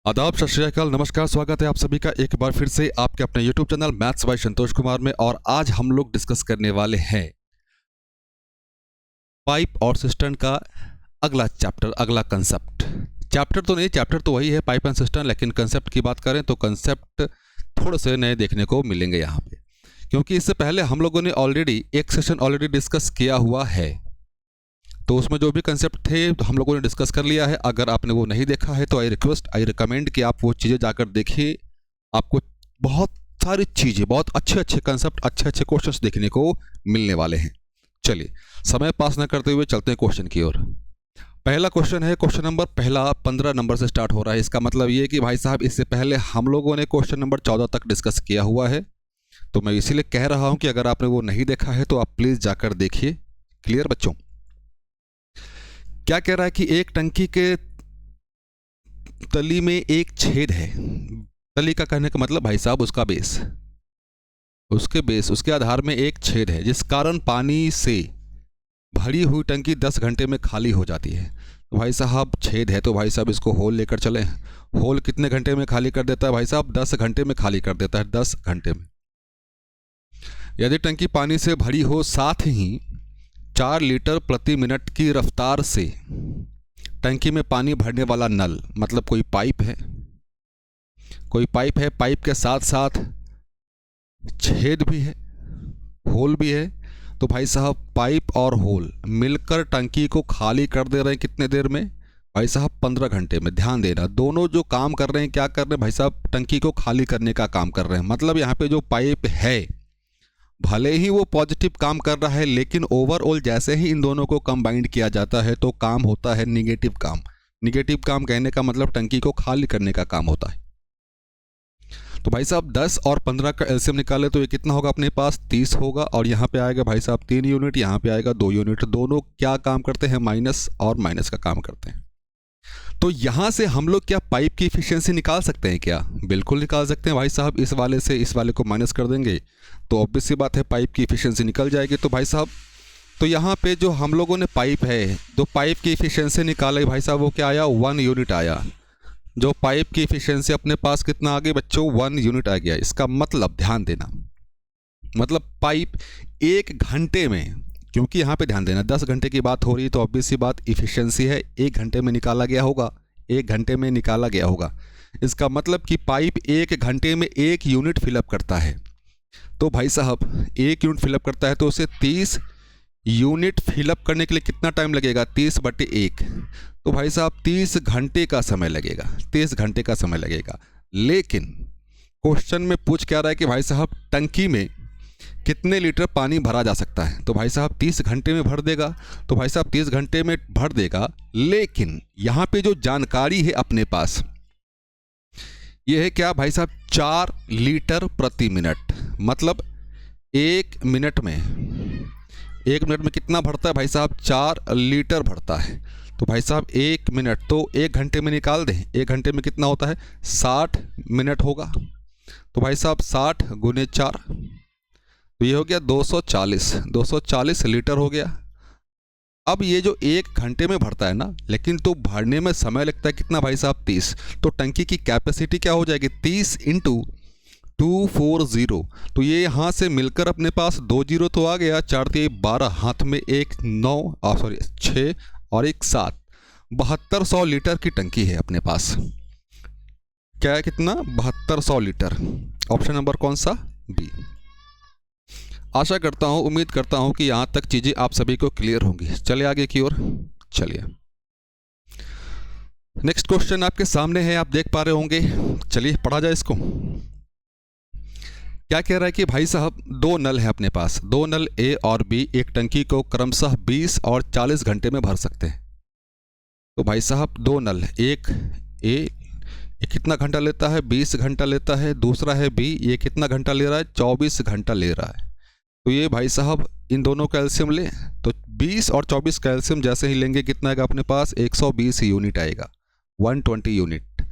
आदाब, सत श्री अकाल, नमस्कार। स्वागत है आप सभी का एक बार फिर से आपके अपने YouTube channel maths by Santosh Kumar में। और आज हम लोग डिस्कस करने वाले हैं पाइप और सिस्टम का अगला चैप्टर, अगला कंसेप्ट। चैप्टर तो वही है पाइप एंड सिस्टम, लेकिन कंसेप्ट की बात करें तो कंसेप्ट थोड़े से नए देखने को मिलेंगे यहाँ पे, क्योंकि इससे पहले हम लोगों ने ऑलरेडी एक सेशन ऑलरेडी डिस्कस किया हुआ है। तो उसमें जो भी कंसेप्ट थे हम लोगों ने डिस्कस कर लिया है। अगर आपने वो नहीं देखा है तो आई रिकमेंड कि आप वो चीज़ें जाकर देखिए। आपको बहुत सारी चीज़ें, बहुत अच्छे कंसेप्ट, अच्छे क्वेश्चंस देखने को मिलने वाले हैं। चलिए समय पास न करते हुए चलते हैं क्वेश्चन की ओर। पहला क्वेश्चन है, क्वेश्चन नंबर पहला 15 नंबर से स्टार्ट हो रहा है। इसका मतलब ये कि भाई साहब इससे पहले हम लोगों ने क्वेश्चन नंबर 14 तक डिस्कस किया हुआ है। तो मैं इसीलिए कह रहा हूँ कि अगर आपने वो नहीं देखा है तो आप प्लीज़ जाकर देखिए। क्लियर बच्चों? क्या कह रहा है कि एक टंकी के तली में एक छेद है। तली का कहने का मतलब भाई साहब उसका बेस, उसके आधार में एक छेद है, जिस कारण पानी से भरी हुई टंकी 10 घंटे में खाली हो जाती है। तो भाई साहब छेद है तो भाई साहब इसको होल लेकर चलें। होल कितने घंटे में खाली कर देता है भाई साहब? 10 घंटे में खाली कर देता है, 10 घंटे में। यदि टंकी पानी से भरी हो, साथ ही 4 लीटर प्रति मिनट की रफ्तार से टंकी में पानी भरने वाला नल, मतलब कोई पाइप है, पाइप के साथ साथ छेद भी है, होल भी है। तो भाई साहब पाइप और होल मिलकर टंकी को खाली कर दे रहे हैं कितने देर में भाई साहब? 15 घंटे में। ध्यान देना, दोनों जो काम कर रहे हैं क्या कर रहे हैं भाई साहब? टंकी को खाली करने का काम कर रहे हैं। मतलब यहाँ पे जो पाइप है भले ही वो पॉजिटिव काम कर रहा है, लेकिन ओवरऑल जैसे ही इन दोनों को कंबाइंड किया जाता है तो काम होता है निगेटिव काम। निगेटिव काम कहने का मतलब टंकी को खाली करने का काम होता है। तो भाई साहब 10 और 15 का एलसीएम निकाले तो ये कितना होगा अपने पास? 30 होगा। और यहाँ पे आएगा भाई साहब 3 यूनिट, यहाँ पे आएगा 2 यूनिट। दोनों क्या काम करते हैं? माइनस और माइनस का काम करते हैं। तो यहाँ से हम लोग क्या पाइप की इफिशियंसी निकाल सकते हैं क्या? बिल्कुल निकाल सकते हैं भाई साहब। इस वाले से इस वाले को माइनस कर देंगे तो ऑब्वियस सी बात है पाइप की इफिशियंसी निकल जाएगी। तो भाई साहब तो यहाँ पे जो हम लोगों ने पाइप है, तो पाइप की इफिशियंसी निकाले भाई साहब, वो क्या आया? 1 यूनिट आया। जो पाइप की इफिशियंसी अपने पास कितना आ गई बच्चों? 1 यूनिट आ गया। इसका मतलब ध्यान देना, मतलब पाइप 1 घंटे में, क्योंकि यहाँ पे ध्यान देना 10 घंटे की बात हो रही है तो ऑब्वियस सी बात इफिशियंसी है, 1 घंटे में निकाला गया होगा, 1 घंटे में निकाला गया होगा। इसका मतलब कि पाइप 1 घंटे में 1 यूनिट फिलअप करता है। तो भाई साहब 1 यूनिट फिलअप करता है तो उसे 30 यूनिट फिलअप करने के लिए कितना टाइम लगेगा? 30/1। तो भाई साहब 30 घंटे का समय लगेगा, 30 घंटे का समय लगेगा। लेकिन क्वेश्चन में पूछ क्या रहा है कि भाई साहब टंकी में कितने लीटर पानी भरा जा सकता है? तो भाई साहब 30 घंटे में भर देगा। तो भाई साहब 30 घंटे में भर देगा, लेकिन यहाँ पे जो जानकारी है अपने पास ये है क्या भाई साहब? 4 लीटर प्रति मिनट। मतलब 1 मिनट में कितना भरता है भाई साहब? 4 लीटर भरता है। तो भाई साहब 1 मिनट तो 1 घंटे में निकाल दें। 1 घंटे में कितना होता है? 60 मिनट होगा। तो भाई साहब 60 गुने 4 तो ये हो गया 240 लीटर हो गया। अब ये जो 1 घंटे में भरता है ना, लेकिन तो भरने में समय लगता है कितना भाई साहब? 30। तो टंकी की कैपेसिटी क्या हो जाएगी? 30 × 240। तो ये यहाँ से मिलकर अपने पास 2 जीरो तो आ गया, 4 × 12, हाथ में 1 9 6 और 1 7, 7200 लीटर की टंकी है अपने पास। क्या है कितना? 7200 लीटर। ऑप्शन नंबर कौन सा? बी। आशा करता हूँ, उम्मीद करता हूँ कि यहाँ तक चीज़ें आप सभी को क्लियर होंगी। चलिए आगे की ओर चलिए। नेक्स्ट क्वेश्चन आपके सामने है, आप देख पा रहे होंगे। चलिए पढ़ा जाए इसको। क्या कह रहा है कि भाई साहब 2 नल है अपने पास, 2 नल ए और बी एक टंकी को क्रमशः 20 और 40 घंटे में भर सकते हैं। तो भाई साहब 2 नल, एक ए, ये कितना घंटा लेता है? 20 घंटा लेता है। दूसरा है बी, ये कितना घंटा ले रहा है? 24 घंटा ले रहा है। तो ये भाई साहब इन दोनों का एलसीएम लें तो 20 और 24 का एलसीएम जैसे ही लेंगे कितना आएगा अपने पास? 120 यूनिट आएगा, 120 यूनिट।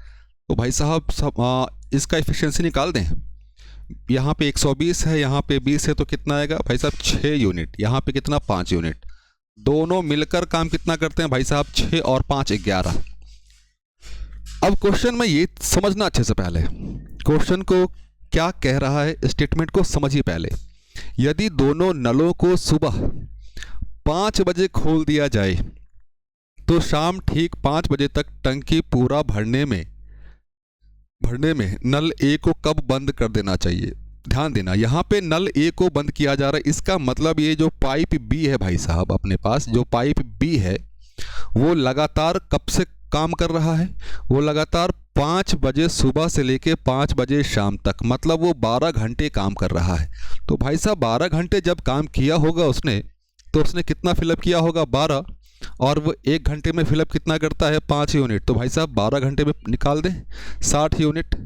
तो भाई साहब इसका एफिशिएंसी निकाल दें। यहाँ पे 120 है, यहाँ पे 20 है, तो कितना आएगा भाई साहब? 6 यूनिट। यहाँ पे कितना? 5 यूनिट। दोनों मिलकर काम कितना करते हैं भाई साहब? 6 और 5 11। अब क्वेश्चन में ये समझना अच्छे से, पहले क्वेश्चन को क्या कह रहा है, स्टेटमेंट को समझिए पहले। यदि दोनों नलों को सुबह 5 बजे खोल दिया जाए तो शाम ठीक 5 बजे तक टंकी पूरा भरने में नल ए को कब बंद कर देना चाहिए? ध्यान देना, यहाँ पे नल ए को बंद किया जा रहा है, इसका मतलब ये जो पाइप बी है भाई साहब, अपने पास जो पाइप बी है वो लगातार कब से काम कर रहा है? वो लगातार 5 बजे सुबह से लेके 5 बजे शाम तक, मतलब वो 12 घंटे काम कर रहा है। तो भाई साहब 12 घंटे जब काम किया होगा उसने, तो उसने कितना फिलअप किया होगा? 12, और वो 1 घंटे में फिलअप कितना करता है? 5 यूनिट। तो भाई साहब 12 घंटे में निकाल दें 60 यूनिट।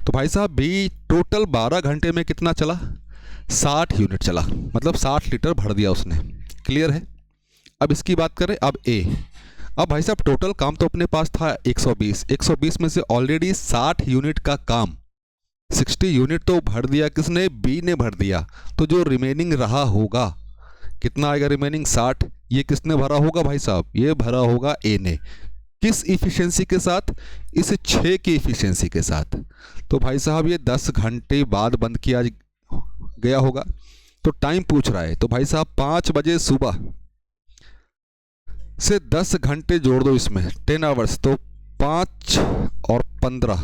तो भाई साहब बी टोटल 12 घंटे में कितना चला? 60 यूनिट चला, मतलब 60 लीटर भर दिया उसने। क्लियर है? अब इसकी बात करें, अब ए। अब भाई साहब टोटल काम तो अपने पास था 120 में से ऑलरेडी 60 यूनिट का काम, 60 यूनिट तो भर दिया किसने? बी ने भर दिया। तो जो रिमेनिंग रहा होगा कितना आएगा? रिमेनिंग 60। ये किसने भरा होगा भाई साहब? ये भरा होगा ए ने। किस इफिशिएंसी के साथ? इस 6 की इफिशिएंसी के साथ। तो भाई साहब ये 10 घंटे बाद बंद किया गया होगा। तो टाइम पूछ रहा है, तो भाई साहब 5 बजे सुबह से 10 घंटे जोड़ दो इसमें, 10 आवर्स, तो 5 और 15,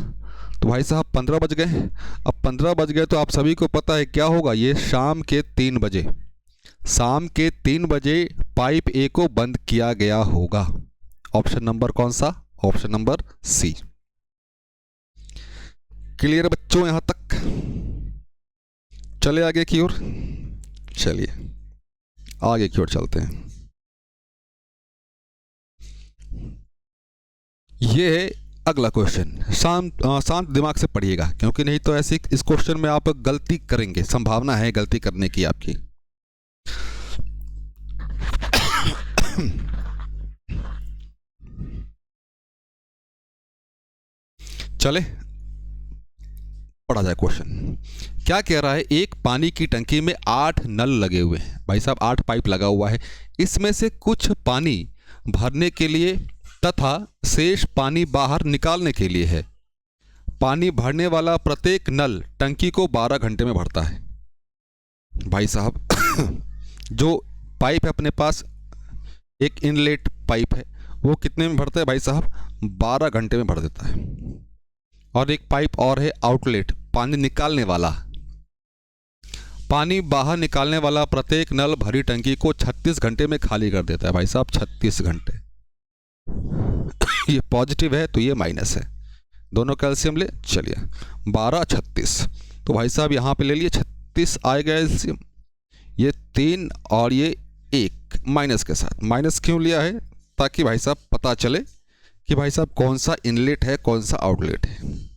तो भाई साहब 15 बज गए। अब 15 बज गए तो आप सभी को पता है क्या होगा? ये शाम के 3 बजे, शाम के 3 बजे पाइप ए को बंद किया गया होगा। ऑप्शन नंबर कौन सा? Option number C. क्लियर बच्चों यहां तक? चले आगे की ओर, चलिए आगे की ओर चलते हैं। ये है अगला क्वेश्चन। शांत दिमाग से पढ़िएगा, क्योंकि नहीं तो ऐसे इस क्वेश्चन में आप गलती करेंगे, संभावना है गलती करने की आपकी। चले पढ़ा जाए क्वेश्चन। क्या कह रहा है? एक पानी की टंकी में 8 नल लगे हुए हैं भाई साहब, 8 पाइप लगा हुआ है। इसमें से कुछ पानी भरने के लिए तथा शेष पानी बाहर निकालने के लिए है। पानी भरने वाला प्रत्येक नल टंकी को 12 घंटे में भरता है। भाई साहब जो पाइप है अपने पास, एक इनलेट पाइप है, वो कितने में भरता है भाई साहब? 12 घंटे में भर देता है। और एक पाइप और है आउटलेट, पानी निकालने वाला। पानी बाहर निकालने वाला प्रत्येक नल भरी टंकी को 36 घंटे में खाली कर देता है। भाई साहब 36 घंटे। ये पॉजिटिव है तो ये माइनस है, दोनों कैल्शियम ले। चलिए 12 36, तो भाई साहब यहाँ पे ले लिए 36 आएगा कैल्शियम, ये 3 और ये 1 माइनस के साथ। माइनस क्यों लिया है? ताकि भाई साहब पता चले कि भाई साहब कौन सा इनलेट है कौन सा आउटलेट है।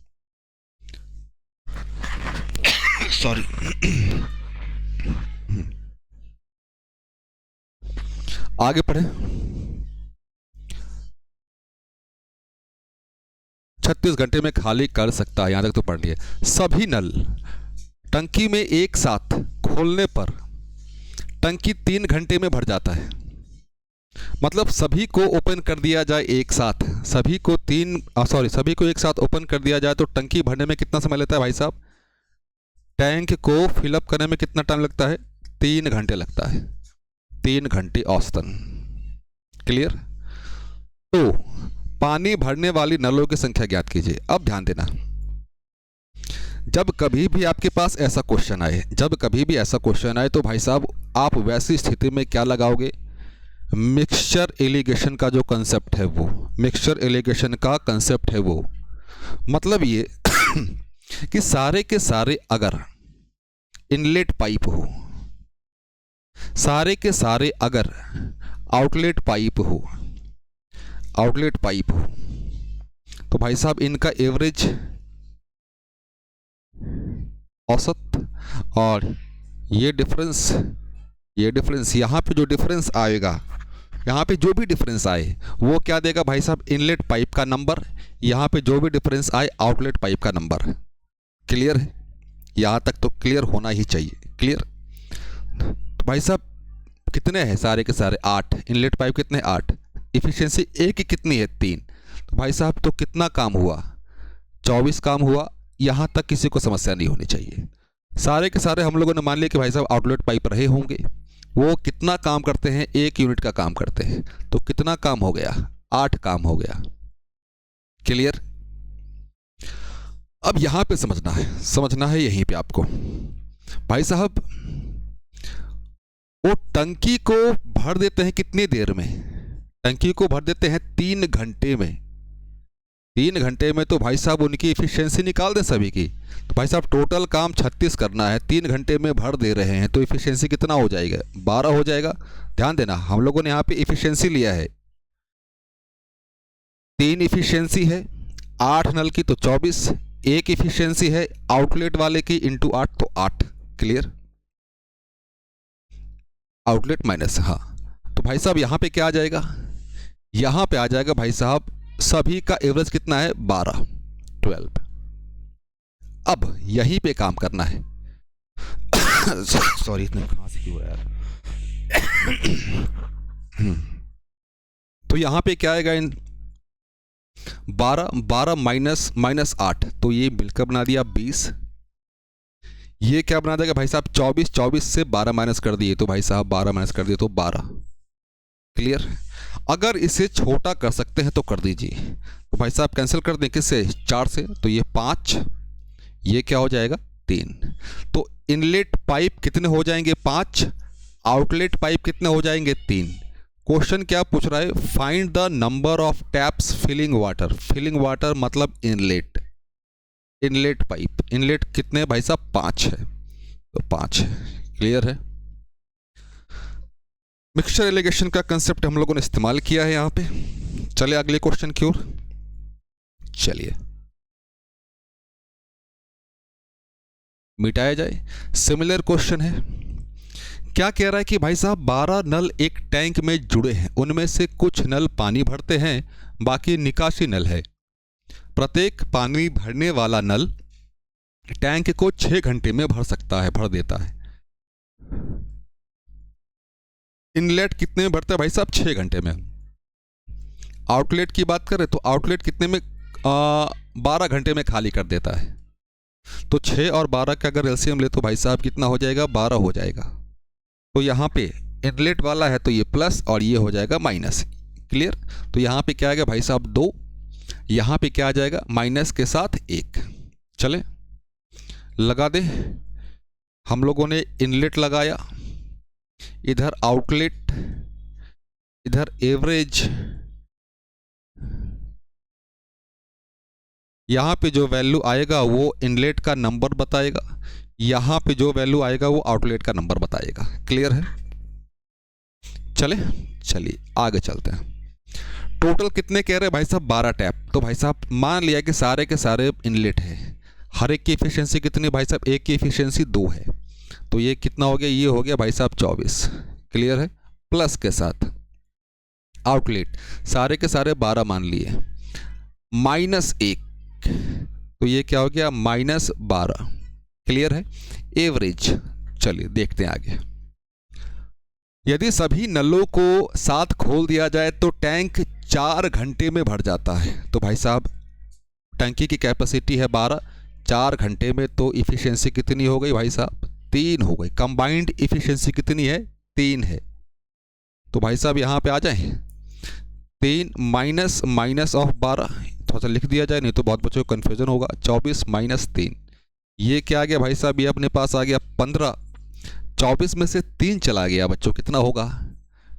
सॉरी। आगे पढ़े। 36 घंटे में खाली कर सकता है, यहां तक तो पढ़ लिए। सभी नल टंकी में एक साथ खोलने पर टंकी 3 घंटे में भर जाता है। मतलब सभी को ओपन कर दिया जाए एक साथ, सभी को एक साथ ओपन कर दिया जाए तो टंकी भरने में कितना समय लेता है भाई साहब? टैंक को फिलअप करने में कितना टाइम लगता है? 3 घंटे लगता है, 3 घंटे औसतन। क्लियर? तो पानी भरने वाली नलों की संख्या ज्ञात कीजिए। अब ध्यान देना, जब कभी भी आपके पास ऐसा क्वेश्चन आए, तो भाई साहब आप वैसी स्थिति में क्या लगाओगे? मिक्सचर एलिगेशन का जो कंसेप्ट है वो, मिक्सचर एलिगेशन का कंसेप्ट है वो, मतलब ये कि सारे के सारे अगर इनलेट पाइप हो, सारे के सारे अगर आउटलेट पाइप हो, तो भाई साहब इनका एवरेज औसत, और ये डिफरेंस यहाँ पे जो डिफरेंस आएगा, यहाँ पे जो भी डिफरेंस आए वो क्या देगा भाई साहब? इनलेट पाइप का नंबर। यहाँ पे जो भी डिफरेंस आए आउटलेट पाइप का नंबर। क्लियर है? यहाँ तक तो क्लियर होना ही चाहिए। क्लियर? तो भाई साहब कितने हैं सारे के सारे 8, इनलेट पाइप कितने 8, इफिशियंसी ए की कितनी है 3। तो भाई साहब तो कितना काम हुआ 24 काम हुआ। यहाँ तक किसी को समस्या नहीं होनी चाहिए। सारे के सारे हम लोगों ने मान लिया कि भाई साहब आउटलेट पाइप रहे होंगे, वो कितना काम करते हैं 1 यूनिट का काम करते हैं। तो कितना काम हो गया 8 काम हो गया। क्लियर। अब यहां पे समझना है यहीं पे आपको भाई साहब वो टंकी को भर देते हैं कितनी देर में, टंकी को भर देते हैं 3 घंटे में। 3 घंटे में तो भाई साहब उनकी इफिशियंसी निकाल दें सभी की। तो भाई साहब टोटल काम 36 करना है, 3 घंटे में भर दे रहे हैं, तो इफिशियंसी कितना हो जाएगा 12 हो जाएगा। ध्यान देना हम लोगों ने यहाँ पे इफिशियंसी लिया है 3 इफिशियंसी है 8 नल की तो 24, 1 इफिशियंसी है आउटलेट वाले की इंटू 8 तो 8। क्लियर। आउटलेट माइनस, हाँ तो भाई साहब यहाँ पे क्या आ जाएगा, यहाँ पे आ जाएगा भाई साहब सभी का एवरेज कितना है 12। अब यहीं पे काम करना है सॉरी इतने खांसी क्यों है यार तो यहाँ पे क्या आएगा इन 12 माइनस 8 तो ये मिलकर बना दिया 20। ये क्या बना देगा भाई साहब 24 से 12 माइनस कर दिए तो भाई साहब 12 माइनस कर दिए तो 12। क्लियर। अगर इसे छोटा कर सकते हैं तो कर दीजिए। तो भाई साहब कैंसिल कर दें किससे 4 से, तो ये 5, ये क्या हो जाएगा 3। तो इनलेट पाइप कितने हो जाएंगे 5, आउटलेट पाइप कितने हो जाएंगे 3। क्वेश्चन क्या पूछ रहा है, find the number of taps filling water. Filling water मतलब इनलेट, इनलेट पाइप, इनलेट कितने भाई साहब 5 है तो 5 है। क्लियर है। मिक्सचर एलिगेशन का कंसेप्ट हम लोगों ने इस्तेमाल किया है यहाँ पे। चलिए अगले क्वेश्चन की ओर चलिए, मिटाया जाए। सिमिलर क्वेश्चन है। क्या कह रहा है कि भाई साहब 12 नल एक टैंक में जुड़े हैं, उनमें से कुछ नल पानी भरते हैं, बाकी निकासी नल है। प्रत्येक पानी भरने वाला नल टैंक को 6 घंटे में भर देता है। इनलेट कितने में भरता है भाई साहब 6 घंटे में। आउटलेट की बात करें तो आउटलेट कितने में 12 घंटे में खाली कर देता है। तो 6 और 12 का अगर एलसीएम ले तो भाई साहब कितना हो जाएगा 12 हो जाएगा। तो यहाँ पे इनलेट वाला है तो ये प्लस और ये हो जाएगा माइनस। क्लियर। तो यहाँ पे क्या आएगा भाई साहब 2, यहाँ पे क्या आ जाएगा माइनस के साथ 1। चले लगा दे। हम लोगों ने इनलेट लगाया, इधर आउटलेट, इधर एवरेज। यहाँ पे जो वैल्यू आएगा वो इनलेट का नंबर बताएगा, यहाँ पे जो वैल्यू आएगा वो आउटलेट का नंबर बताएगा। क्लियर है। चलिए आगे चलते हैं। टोटल कितने कह रहे हैं भाई साहब 12 टैप। तो भाई साहब मान लिया कि सारे के सारे इनलेट है, हर एक की एफिशिएंसी कितनी भाई साहब, एक की एफिशिएंसी 2 है। तो ये कितना हो गया, ये हो गया भाई साहब 24। क्लियर है। प्लस के साथ आउटलेट सारे के सारे 12 मान लिए, माइनस 1 तो ये क्या हो गया -12। क्लियर है। एवरेज। चलिए देखते हैं आगे। यदि सभी नलों को साथ खोल दिया जाए तो टैंक 4 घंटे में भर जाता है। तो भाई साहब टंकी की कैपेसिटी है 12, 4 घंटे में तो इफिशियंसी कितनी हो गई भाई साहब 3 हो गई। कंबाइंड इफिशियंसी कितनी है 3 है। तो भाई साहब यहाँ पे आ जाए 3 माइनस ऑफ 12, थोड़ा सा लिख दिया जाए नहीं तो बहुत बच्चों को कन्फ्यूजन होगा। 24 - 3 ये क्या आ गया भाई साहब, ये अपने पास आ गया 15। 24 में से 3 चला गया बच्चों, कितना होगा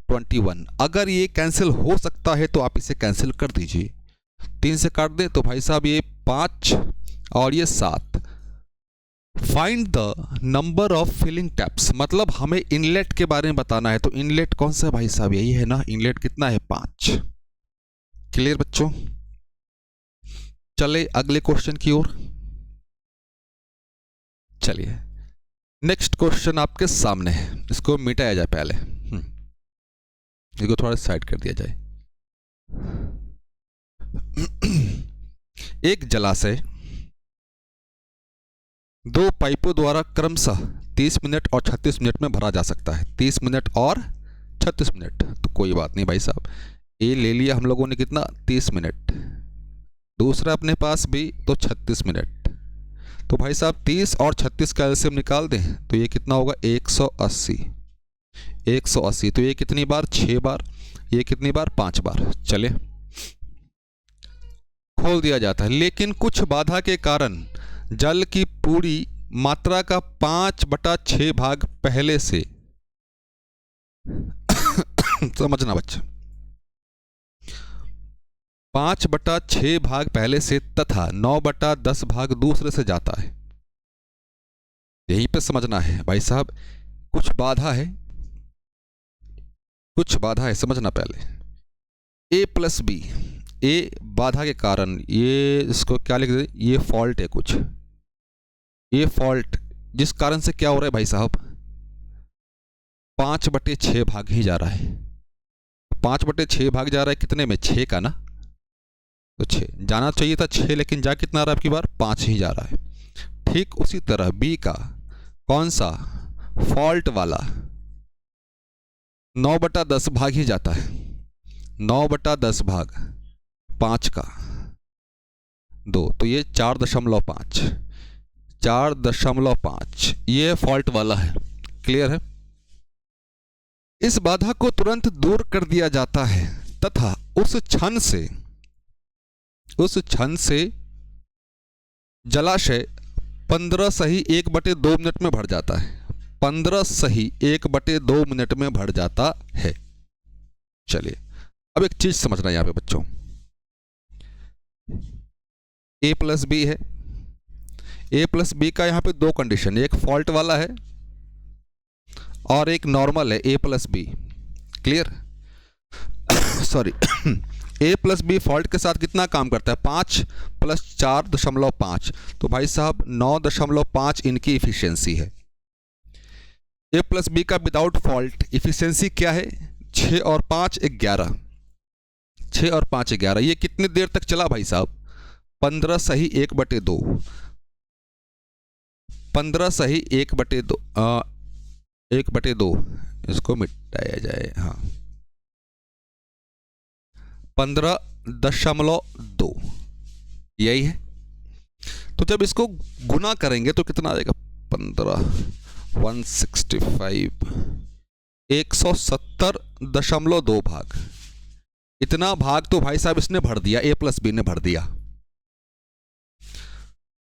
21। अगर ये कैंसिल हो सकता है तो आप इसे कैंसिल कर दीजिए, 3 से काट दें तो भाई साहब ये 5 और ये 7। Find the number of filling taps, मतलब हमें इनलेट के बारे में बताना है। तो इनलेट कौन सा है भाई साहब, यही है ना, इनलेट कितना है 5। क्लियर बच्चों। चले अगले क्वेश्चन की ओर चलिए। नेक्स्ट क्वेश्चन आपके सामने है, इसको मिटाया जाए पहले, इसको थोड़ा साइड कर दिया जाए। एक जलाशय 2 पाइपों द्वारा क्रमशः 30 मिनट और 36 मिनट में भरा जा सकता है। 30 मिनट और 36 मिनट। तो कोई बात नहीं भाई साहब, ए ले लिया हम लोगों ने कितना 30 मिनट, दूसरा अपने पास भी तो 36 मिनट। तो भाई साहब 30 और 36 का एलसीएम निकाल दें तो ये कितना होगा 180। 180 तो ये कितनी बार 6 बार, ये कितनी बार 5 बार। चले खोल दिया जाता है, लेकिन कुछ बाधा के कारण जल की पूरी मात्रा का 5/6 भाग पहले से समझना बच्चा, 5/6 भाग पहले से तथा 9/10 भाग दूसरे से जाता है। यहीं पे समझना है भाई साहब, कुछ बाधा है, कुछ बाधा है, समझना पहले। A+B, ए बाधा के कारण, ये इसको क्या लिख दे, ये फॉल्ट है कुछ, ये फॉल्ट जिस कारण से क्या हो रहा है भाई साहब 5/6 भाग ही जा रहा है। 5/6 भाग जा रहा है कितने में, 6 का ना, तो 6 जाना चाहिए था 6, लेकिन जा कितना रहा है आपकी बार 5 ही जा रहा है। ठीक उसी तरह बी का कौन सा फॉल्ट वाला 9/10 भाग ही जाता है, 9/10 भाग 5 का 2, तो ये 4.5, 4.5 ये फॉल्ट वाला है। क्लियर है। इस बाधा को तुरंत दूर कर दिया जाता है तथा उस क्षण से जलाशय 15 सही 1/2 मिनट में भर जाता है। 15 सही 1/2 मिनट में भर जाता है। चलिए अब एक चीज समझना यहां पे बच्चों, A+B है, A+B का यहां पे दो कंडीशन, एक फॉल्ट वाला है और एक नॉर्मल है A+B। Clear sorry A+B fault के साथ कितना काम करता है 5 + 4.5, तो भाई साहब 9.5 इनकी इफिशियंसी है। A+B का विदाउट फॉल्ट इफिशियंसी क्या है 6 और 5 11, 6 और 5 11। ये कितनी देर तक चला भाई साहब 15 सही 1/2, 15 सही 1/2, 1/2 इसको मिटाया जाए, हाँ 15.2 यही है। तो जब इसको गुना करेंगे तो कितना आएगा 15 165 170.2 भाग। इतना भाग तो भाई साहब इसने भर दिया, A+B ने भर दिया।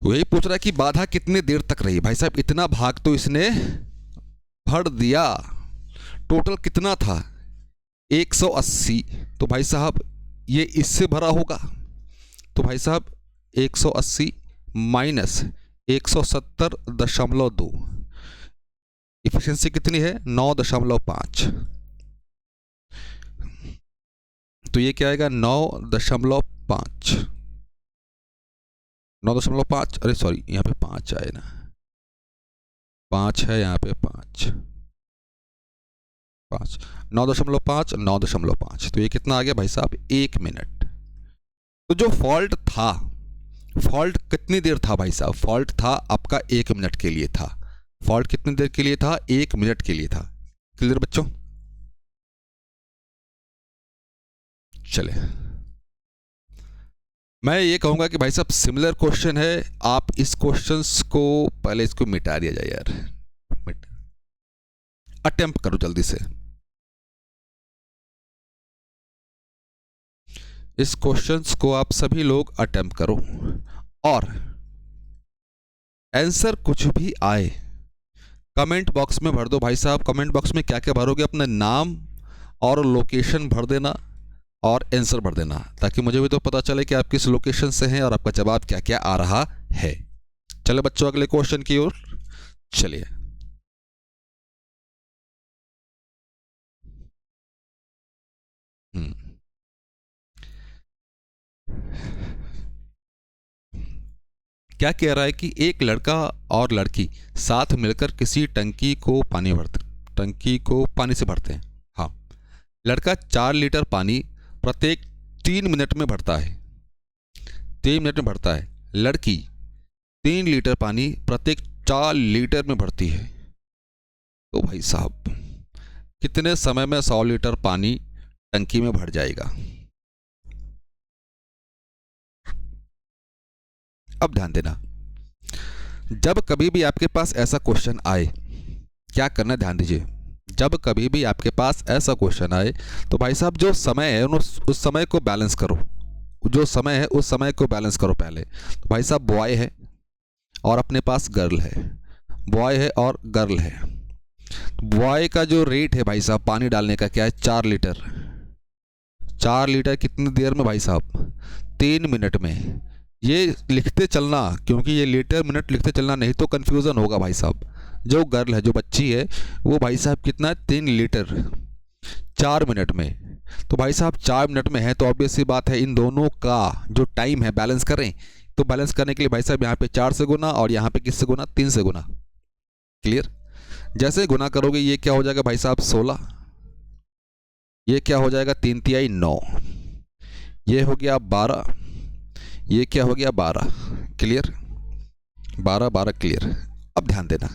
वही पूछ रहा है कि बाधा कितनी देर तक रही, भाई साहब इतना भाग तो इसने भर दिया। टोटल कितना था 180, तो भाई साहब ये इससे भरा होगा, तो भाई साहब 180 माइनस 170.2 इफिशियंसी कितनी है 9.5, तो ये क्या आएगा 9.5, 9.5, अरे सॉरी यहाँ पे 5 आए ना, 5 है यहाँ पे 5, 9.5 9.5, तो ये कितना आ गया भाई साहब 1 मिनट। तो जो फॉल्ट था, फॉल्ट कितनी देर था भाई साहब, फॉल्ट था आपका 1 मिनट के लिए था। फॉल्ट कितनी देर के लिए था 1 मिनट के लिए था। क्लियर बच्चों। चले मैं ये कहूंगा कि भाई साहब सिमिलर क्वेश्चन है, आप इस क्वेश्चंस को पहले इसको मिटा दिया जाए यार, अटेम्प्ट करो जल्दी से। इस क्वेश्चंस को आप सभी लोग अटेम्प्ट करो और आंसर कुछ भी आए कमेंट बॉक्स में भर दो भाई साहब। कमेंट बॉक्स में क्या क्या भरोगे, अपने नाम और लोकेशन भर देना और आंसर भर देना, ताकि मुझे भी तो पता चले कि आप किस लोकेशन से हैं और आपका जवाब क्या क्या आ रहा है। चले बच्चों अगले क्वेश्चन की ओर चलिए। क्या कह रहा है कि एक लड़का और लड़की साथ मिलकर किसी टंकी को पानी से भरते हैं। हाँ, लड़का 4 लीटर पानी प्रत्येक 3 मिनट में भरता है, 3 मिनट में भरता है। लड़की 3 लीटर पानी प्रत्येक 4 लीटर में भरती है। तो भाई साहब कितने समय में 100 लीटर पानी टंकी में भर जाएगा? अब ध्यान देना, जब कभी भी आपके पास ऐसा क्वेश्चन आए, क्या करना है ध्यान दीजिए। जब कभी भी आपके पास ऐसा क्वेश्चन आए तो भाई साहब जो समय है उस समय को बैलेंस करो। जो समय है उस समय को बैलेंस करो पहले। तो भाई साहब बॉय है और अपने पास गर्ल है, बॉय है और गर्ल है। बॉय का जो रेट है भाई साहब पानी डालने का क्या है? 4 लीटर। 4 लीटर कितनी देर में भाई साहब? 3 मिनट में। ये लिखते चलना, क्योंकि ये लीटर मिनट लिखते चलना, नहीं तो कन्फ्यूज़न होगा भाई साहब। जो गर्ल है, जो बच्ची है, वो भाई साहब कितना है? 3 लीटर 4 मिनट में। तो भाई साहब 4 मिनट में है तो ऑब्वियस सी बात है इन दोनों का जो टाइम है बैलेंस करें। तो बैलेंस करने के लिए भाई साहब यहाँ पे 4 से गुना और यहाँ पे किससे गुना? 3 से गुना। क्लियर? जैसे गुना करोगे ये क्या हो जाएगा भाई साहब? 16। ये क्या हो जाएगा? 3 तिहाई 9। ये हो गया 12। ये क्या हो गया? 12। क्लियर? 12 12 क्लियर। अब ध्यान देना,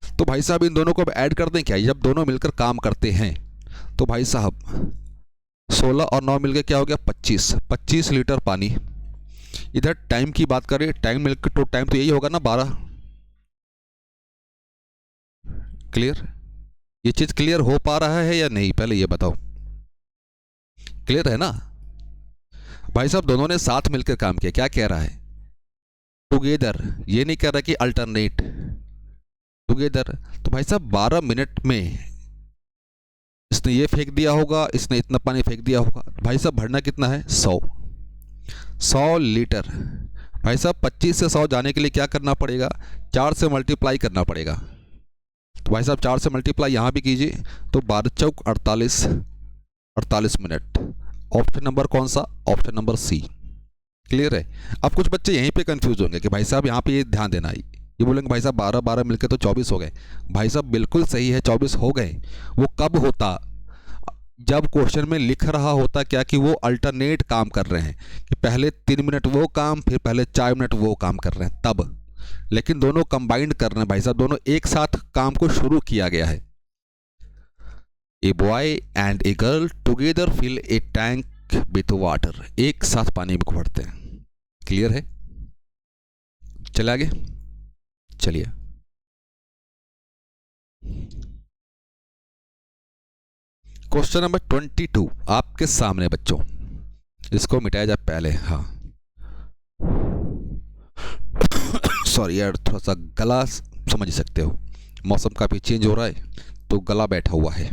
तो भाई साहब इन दोनों को अब ऐड कर दें क्या? जब दोनों मिलकर काम करते हैं तो भाई साहब 16 और 9 मिलकर क्या हो गया? 25। 25 लीटर पानी। इधर टाइम की बात करें, टाइम मिलकर तो टाइम तो यही होगा ना, 12। क्लियर? ये चीज़ क्लियर हो पा रहा है या नहीं, पहले ये बताओ। क्लियर है ना? भाई साहब दोनों ने साथ मिलकर काम किया। क्या कह रहा है? टुगेदर। ये नहीं कह रहा कि अल्टरनेट, टुगेदर। तो भाई साहब 12 मिनट में इसने ये फेंक दिया होगा, इसने इतना पानी फेंक दिया होगा। भाई साहब भरना कितना है? 100 लीटर। भाई साहब 25 से 100 जाने के लिए क्या करना पड़ेगा? 4 से मल्टीप्लाई करना पड़ेगा। तो भाई साहब 4 से मल्टीप्लाई यहाँ भी कीजिए तो 12 चौक 48, 48 मिनट। ऑप्शन नंबर कौन सा? Option number C. क्लियर है? अब कुछ बच्चे यहीं पे कंफ्यूज होंगे कि भाई साहब यहाँ पे ये ध्यान देना, ये बोलेंगे भाई साहब 12 12 मिलकर तो 24 हो गए। भाई साहब बिल्कुल सही है, 24 हो गए। वो कब होता? जब क्वेश्चन में लिख रहा होता क्या कि वो अल्टरनेट काम कर रहे हैं, कि पहले 3 मिनट वो काम, फिर पहले 4 मिनट वो काम कर रहे हैं, तब। लेकिन दोनों कंबाइंड कर रहे हैं भाई साहब, दोनों एक साथ काम को शुरू किया गया है। A boy and a girl together fill a tank with water. एक साथ पानी में भरते हैं। क्लियर है? चले आगे, चलिए। क्वेश्चन नंबर 22 आपके सामने बच्चों, इसको मिटाया जाए पहले। हाँ सॉरी यार, थोड़ा सा गला, समझ सकते हो मौसम काफ़ी चेंज हो रहा है तो गला बैठा हुआ है।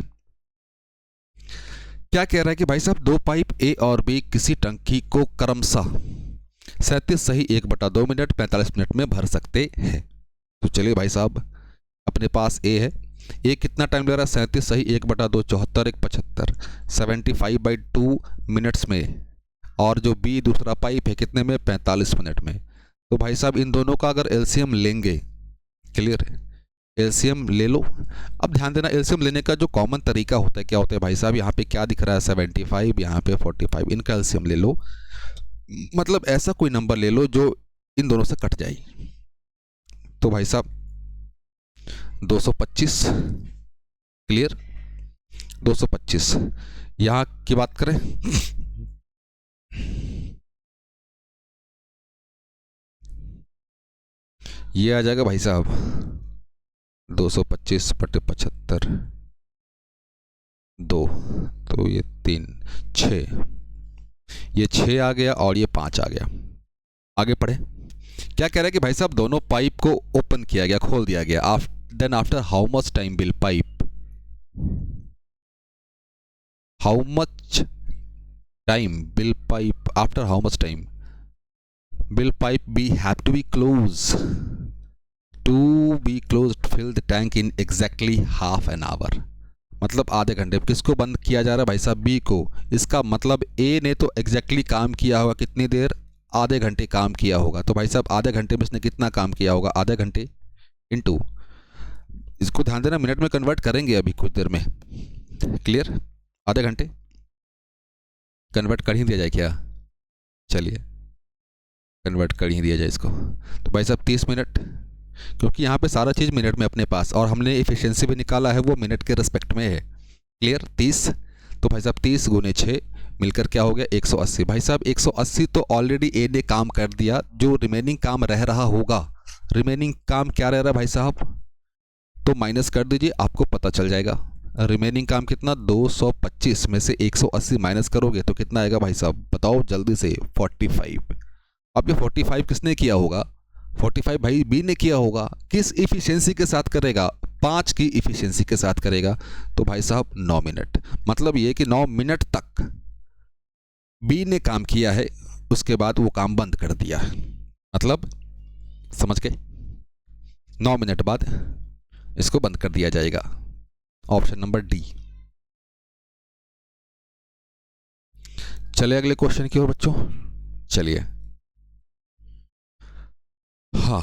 क्या कह रहा है कि भाई साहब दो पाइप ए और बी किसी टंकी को क्रमशः 37 सही 1/2 मिनट 45 मिनट में भर सकते हैं। तो चलिए भाई साहब, अपने पास ए है, ए कितना टाइम ले रहा है? 37 सही 1/2 74 1 75 75/2 मिनट्स में। और जो बी दूसरा पाइप है कितने में? 45 मिनट में। तो भाई साहब इन दोनों का अगर एलसीएम लेंगे, क्लियर है, एलसीएम ले लो। अब ध्यान देना, एलसीएम लेने का जो कॉमन तरीका होता है क्या होता है भाई साहब? यहाँ पे क्या दिख रहा है? 75, यहाँ पे 45। इनका एलसीएम ले लो, मतलब ऐसा कोई नंबर ले लो जो इन दोनों से कट जाए। तो भाई साहब 225, क्लियर, 225। यहाँ की बात करें ये आ जाएगा भाई साहब 225 बटे 75 2, तो ये 3 6, ये 6 आ गया और ये 5 आ गया। आगे पढ़े। क्या कह रहा है कि भाई साहब दोनों पाइप को ओपन किया गया, खोल दिया गया। Then after how much time will pipe, how much time will pipe, after how much time will pipe be have to be closed to fill the tank in exactly half an hour। मतलब आधे घंटे। किसको बंद किया जा रहा है भाई साहब? बी को। इसका मतलब ए ने तो एग्जैक्टली काम किया होगा कितनी देर? आधे घंटे काम किया होगा। तो भाई साहब आधे घंटे में इसने कितना काम किया होगा? आधे घंटे इंटू, इसको ध्यान देना मिनट में कन्वर्ट करेंगे अभी कुछ देर में। क्लियर? आधे घंटे कन्वर्ट कर ही दिया जाए क्या? चलिए कन्वर्ट कर ही दिया जाए इसको। तो भाई साहब 30 मिनट, क्योंकि यहाँ पे सारा चीज़ मिनट में अपने पास, और हमने एफिशिएंसी भी निकाला है वो मिनट के रिस्पेक्ट में है। क्लियर? 30, तो भाई साहब 30 गुने 6 मिलकर क्या हो गया 180। भाई साहब 180 तो ऑलरेडी ए ने काम कर दिया, जो रिमेनिंग काम रह रहा होगा, रिमेनिंग काम क्या रह रहा है भाई साहब, तो माइनस कर दीजिए, आपको पता चल जाएगा। रिमेनिंग काम कितना, 225 में से 180 माइनस करोगे तो कितना आएगा भाई साहब, बताओ जल्दी से, 45। अब ये 45 किसने किया होगा, 45 भाई बी ने किया होगा। किस इफिशियंसी के साथ करेगा, 5 की इफिशियंसी के साथ करेगा, तो भाई साहब 9 मिनट। मतलब ये कि 9 मिनट तक बी ने काम किया है, उसके बाद वो काम बंद कर दिया। मतलब समझ गए, 9 मिनट बाद इसको बंद कर दिया जाएगा। Option number D. चलिए अगले क्वेश्चन की ओर बच्चों, चलिए। हाँ,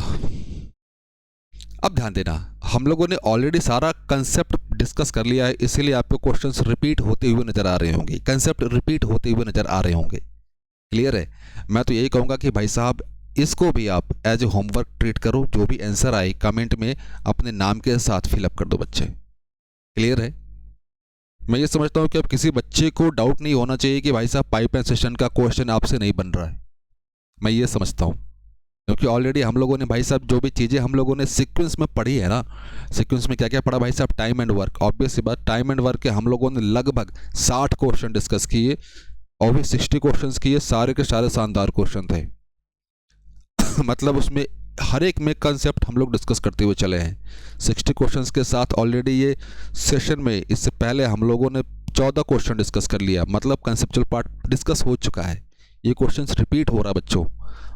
अब ध्यान देना, हम लोगों ने ऑलरेडी सारा कंसेप्ट डिस्कस कर लिया है, इसीलिए आपको क्वेश्चंस रिपीट होते हुए नजर आ रहे होंगे, कंसेप्ट रिपीट होते हुए नजर आ रहे होंगे। क्लियर है? मैं तो यही कहूँगा कि भाई साहब इसको भी आप एज ए होमवर्क ट्रीट करो, जो भी आंसर आए कमेंट में अपने नाम के साथ फिलअप कर दो बच्चे। क्लियर है? मैं ये समझता हूँ कि अब किसी बच्चे को डाउट नहीं होना चाहिए कि भाई साहब पाइप एंड सेशन का क्वेश्चन आपसे नहीं बन रहा है। मैं ये समझता हूँ, क्योंकि ऑलरेडी हम लोगों ने भाई साहब जो भी चीज़ें हम लोगों ने सीक्वेंस में पढ़ी है ना, सीक्वेंस में क्या क्या पढ़ा भाई साहब, टाइम एंड वर्क। ऑब्वियस सी बात, टाइम एंड वर्क के हम लोगों ने लगभग 60 क्वेश्चन डिस्कस किए, और भी 60 क्वेश्चन किए, सारे के सारे शानदार क्वेश्चन थे। मतलब उसमें हर एक में कंसेप्ट हम लोग डिस्कस करते हुए चले हैं। 60 क्वेश्चंस के साथ ऑलरेडी ये सेशन में, इससे पहले हम लोगों ने 14 क्वेश्चन डिस्कस कर लिया, मतलब कंसेप्चुअल पार्ट डिस्कस हो चुका है। ये क्वेश्चंस रिपीट हो रहा है बच्चों।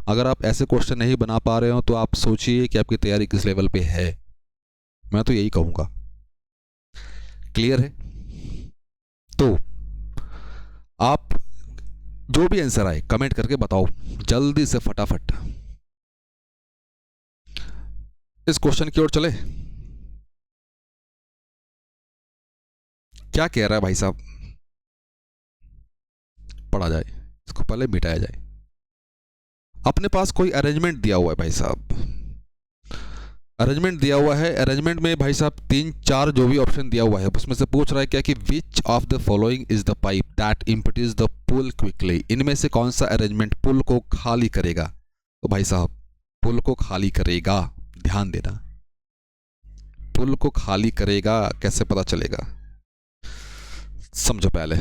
अगर आप ऐसे क्वेश्चन नहीं बना पा रहे हो तो आप सोचिए कि आपकी तैयारी किस लेवल पे है। मैं तो यही कहूँगा। क्लियर है? तो आप जो भी आंसर आए कमेंट करके बताओ जल्दी से, फटाफट। इस क्वेश्चन की ओर चले। क्या कह रहा है भाई साहब, पढ़ा जाए, इसको पहले मिटाया जाए। अपने पास कोई अरेंजमेंट दिया हुआ है भाई साहब, अरेंजमेंट दिया हुआ है। अरेंजमेंट में भाई साहब 3-4 जो भी ऑप्शन दिया हुआ है उसमें से पूछ रहा है क्या कि which of the following is the pipe that empties the pool quickly. इनमें से कौन सा अरेंजमेंट पुल को खाली करेगा, तो भाई साहब पुल को खाली करेगा, ध्यान देना, पुल को खाली करेगा कैसे पता चलेगा, समझो। पहले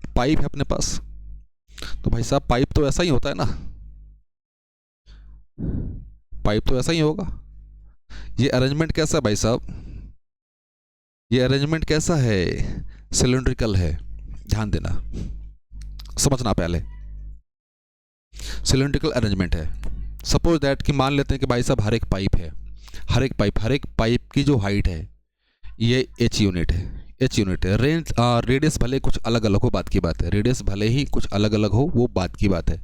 पाइप है अपने पास, तो भाई साहब पाइप तो ऐसा ही होता है ना, पाइप तो ऐसा ही होगा। ये अरेंजमेंट कैसा है भाई साहब, ये अरेंजमेंट कैसा है, सिलेंड्रिकल है, ध्यान देना, समझना पहले। सिलेंड्रिकल अरेंजमेंट है। सपोज दैट कि मान लेते हैं कि भाई साहब हर एक पाइप है, हर एक पाइप की जो हाइट है ये एच यूनिट है, एच यूनिट है। रेडियस भले कुछ अलग अलग हो, बात की बात है, रेडियस भले ही कुछ अलग अलग हो, वो बात की बात है।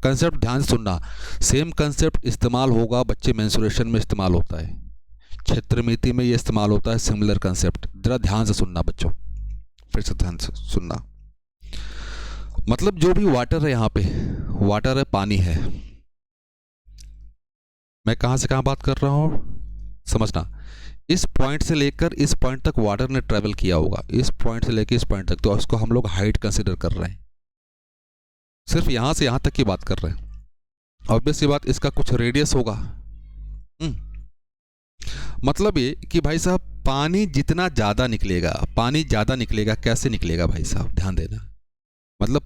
कंसेप्ट ध्यान से सुनना, सेम कंसेप्ट इस्तेमाल होगा बच्चे मेंसुरेशन में इस्तेमाल होता है, क्षेत्रमिति में ये इस्तेमाल होता है, सिमिलर कंसेप्ट। जरा ध्यान से सुनना बच्चों, फिर से ध्यान से सुनना। मतलब जो भी वाटर है यहाँ पे, वाटर है, पानी है। मैं कहाँ से कहाँ बात कर रहा हूँ समझना। इस पॉइंट से लेकर इस पॉइंट तक वाटर ने ट्रेवल किया होगा, इस पॉइंट से लेकर इस पॉइंट तक, तो उसको हम लोग हाइट कंसिडर कर रहे हैं। सिर्फ यहाँ से यहाँ तक की बात कर रहे हैं। ऑब्वियस सी बात, इसका कुछ रेडियस होगा। मतलब ये कि भाई साहब पानी जितना ज़्यादा निकलेगा, पानी ज़्यादा निकलेगा, कैसे निकलेगा भाई साहब, ध्यान देना। मतलब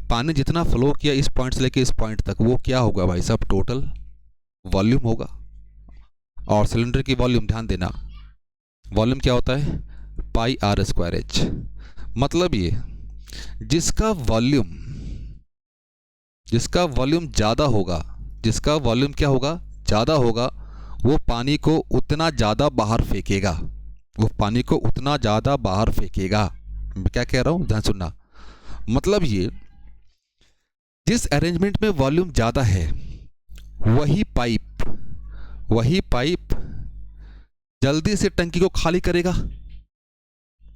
पानी जितना फ्लो किया इस पॉइंट से लेकर इस पॉइंट तक, वो क्या होगा भाई साहब, टोटल वॉल्यूम होगा। और सिलेंडर की वॉल्यूम ध्यान देना, वॉल्यूम क्या होता है, पाई आर स्क्वायर एच। मतलब ये जिसका वॉल्यूम ज़्यादा होगा, जिसका वॉल्यूम क्या होगा, ज़्यादा होगा, वो पानी को उतना ज़्यादा बाहर फेंकेगा, वो पानी को उतना ज़्यादा बाहर फेंकेगा। मैं क्या कह रहा हूँ, ध्यान सुनना। मतलब ये जिस अरेंजमेंट में वॉल्यूम ज़्यादा है वही पाइप जल्दी से टंकी को खाली करेगा।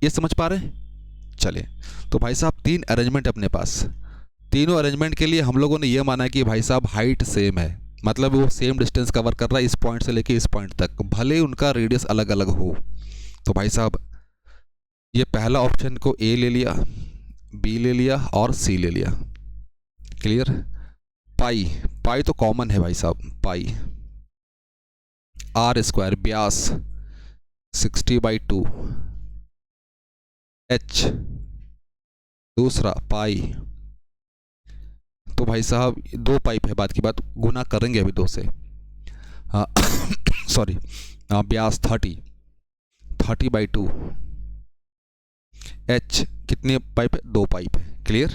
ये समझ पा रहे हैं? चलिए, तो भाई साहब 3 अरेंजमेंट अपने पास, तीनों अरेंजमेंट के लिए हम लोगों ने ये माना कि भाई साहब हाइट सेम है, मतलब वो सेम डिस्टेंस कवर कर रहा है इस पॉइंट से लेके इस पॉइंट तक, भले उनका रेडियस अलग अलग हो। तो भाई साहब ये पहला ऑप्शन को ए ले लिया, बी ले लिया और सी ले लिया। क्लियर। पाई, पाई तो कॉमन है भाई साहब, पाई आर स्क्वायर व्यास 60/2 एच, दूसरा पाई। तो भाई साहब दो पाइप है, बात की बात, गुना करेंगे अभी दो से। हाँ सॉरी, व्यास 30/2 एच, कितने पाइप है? दो पाइप है। क्लियर।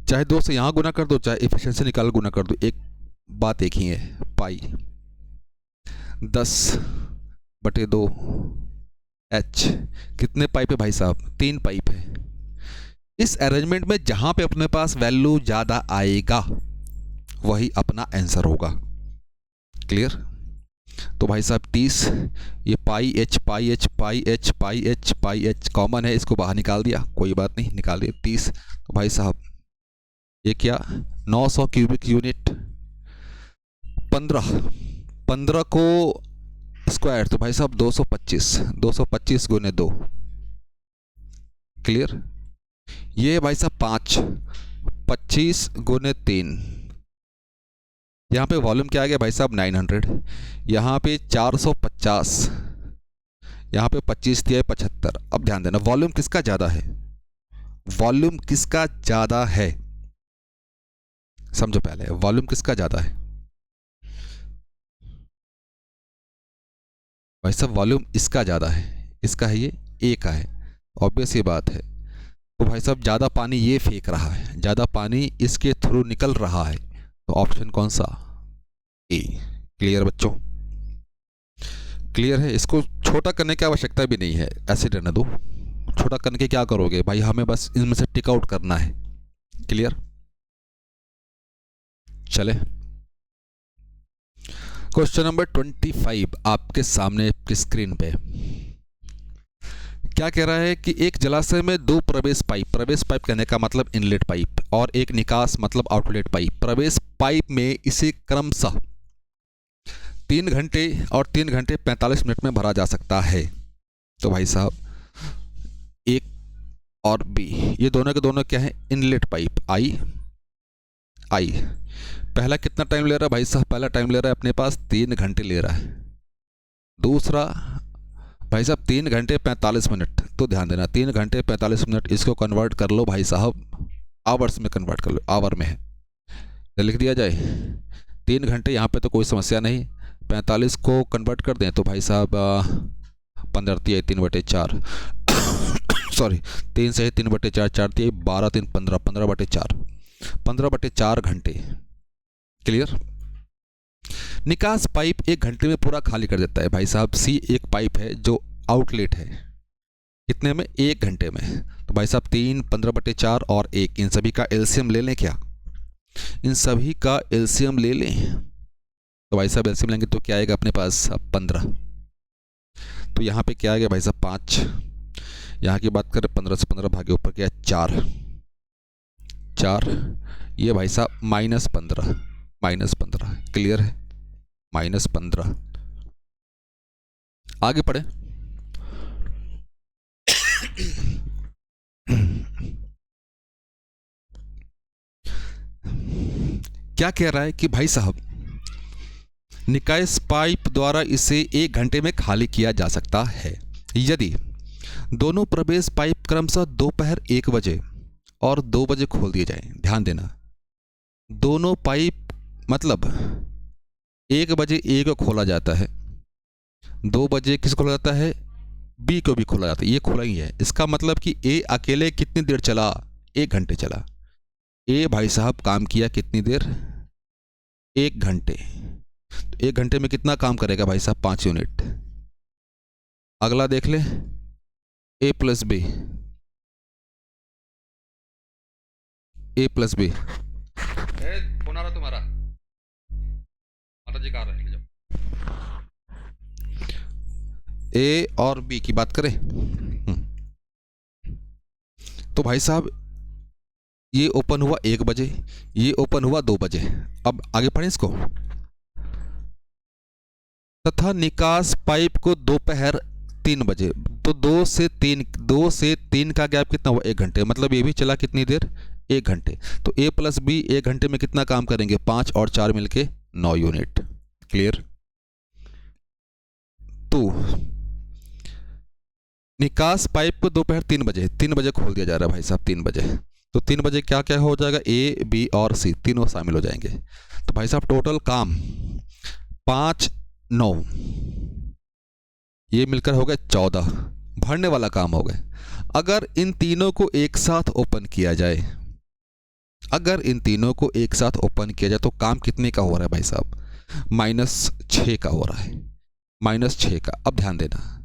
चाहे दो से यहाँ गुना कर दो, चाहे एफिशिएंसी निकाल गुना कर दो, एक बात एक ही है। पाई 10/2 एच, कितने पाइप है भाई साहब? 3 पाइप है। इस अरेंजमेंट में जहां पे अपने पास वैल्यू ज़्यादा आएगा वही अपना आंसर होगा। क्लियर। तो भाई साहब 30, ये पाई एच पाई एच पाई एच पाई एच पाई एच कॉमन है, इसको बाहर निकाल दिया, कोई बात नहीं, निकाल दिया 30। तो भाई साहब ये क्या, 900 क्यूबिक यूनिट। 15 को स्क्वायर, तो भाई साहब 225 गुने 2। क्लियर। ये भाई साहब 25 गुने 3। यहाँ पे वॉल्यूम क्या आ गया भाई साहब? 900। यहाँ पे 450, यहाँ पे 25 दिया है 75। अब ध्यान देना, वॉल्यूम किसका ज़्यादा है? वॉल्यूम किसका ज़्यादा है? समझो पहले, वॉल्यूम किसका ज़्यादा है? भाई साहब वॉल्यूम इसका ज़्यादा है, इसका है, ये ए का है, ऑब्वियस ये बात है। तो भाई साहब ज़्यादा पानी ये फेंक रहा है, ज़्यादा पानी इसके थ्रू निकल रहा है, तो ऑप्शन कौन सा? ए। क्लियर बच्चों? क्लियर है। इसको छोटा करने की आवश्यकता भी नहीं है, ऐसे रहने दो। छोटा करने के क्या करोगे भाई, हमें बस इनमें से टिक आउट करना है। क्लियर। चले, क्वेश्चन नंबर 25 आपके सामने की स्क्रीन पे क्या कह रहा है कि एक जलाशय में दो प्रवेश पाइप कहने का मतलब इनलेट पाइप, और एक निकास मतलब आउटलेट पाइप, प्रवेश पाइप में इसे क्रमशः 3 घंटे और 3 घंटे 45 मिनट में भरा जा सकता है। तो भाई साहब एक और बी, ये दोनों के दोनों क्या है? Inlet pipe. आई पहला कितना टाइम ले रहा है भाई साहब? पहला टाइम ले रहा है अपने पास 3 घंटे ले रहा है। दूसरा भाई साहब 3 घंटे 45 मिनट। तो ध्यान देना, 3 घंटे 45 मिनट, इसको कन्वर्ट कर लो भाई साहब आवर्स में, कन्वर्ट कर लो, आवर में है, तो लिख दिया जाए 3 घंटे, यहाँ पे तो कोई समस्या नहीं। 45 को कन्वर्ट कर दें तो भाई साहब 15 3/4 सॉरी 3 से 3/4, 4 दिए 12 3 15, 15/4, 15/4 घंटे। क्लियर। निकास पाइप 1 घंटे में पूरा खाली कर देता है भाई साहब। सी एक पाइप है जो आउटलेट है, कितने में? 1 घंटे में। तो भाई साहब 3, 15/4 और 1, इन सभी का एलसीएम ले लें क्या? इन सभी का एलसीएम ले लें, तो भाई साहब एलसीएम लेंगे तो क्या आएगा अपने पास? 15। तो यहाँ पे क्या आ गया भाई साहब? 5। यहाँ की बात करें 15 से 15 भागे ऊपर क्या? 4। ये भाई साहब -15। क्लियर है? -15। आगे पढ़े। क्या कह रहा है कि भाई साहब निकास पाइप द्वारा इसे 1 घंटे में खाली किया जा सकता है यदि दोनों प्रवेश पाइप क्रमशः दोपहर 1 बजे और 2 बजे खोल दिए जाएं। ध्यान देना, दोनों पाइप मतलब 1 बजे ए को खोला जाता है, 2 बजे किस खोला जाता है? बी को भी खोला जाता है। ये खुला ही है, इसका मतलब कि ए अकेले कितनी देर चला? 1 घंटे चला। ए भाई साहब काम किया कितनी देर? 1 घंटे। तो 1 घंटे में कितना काम करेगा भाई साहब? 5 यूनिट। अगला देख ले, ए प्लस बी, फोन आ रहा तुम्हारा, माता जी कहा रहे हैं। ए और बी की बात करें तो भाई साहब ये ओपन हुआ 1 बजे, ये ओपन हुआ 2 बजे। अब आगे पढ़ें इसको। तथा निकास पाइप को दोपहर 3 बजे, तो 2 से 3 का गैप कितना हुआ, 1 घंटे, मतलब ये भी चला कितनी देर, 1 घंटे। तो A प्लस बी 1 घंटे में कितना काम करेंगे, 5 और 4 मिलके 9 यूनिट। क्लियर। तो निकास पाइप को दोपहर 3 बजे खोल दिया जा रहा है भाई साहब, 3 बजे। तो 3 बजे क्या क्या हो जाएगा, A B और C तीनों शामिल हो जाएंगे। तो भाई साहब टोटल काम 5 9 ये मिलकर हो गए 14 भरने वाला काम हो गए। अगर इन तीनों को एक साथ ओपन किया जाए, अगर इन तीनों को एक साथ ओपन किया जाए तो काम कितने का हो रहा है भाई साहब, -6 का हो रहा है, -6 का। अब ध्यान देना,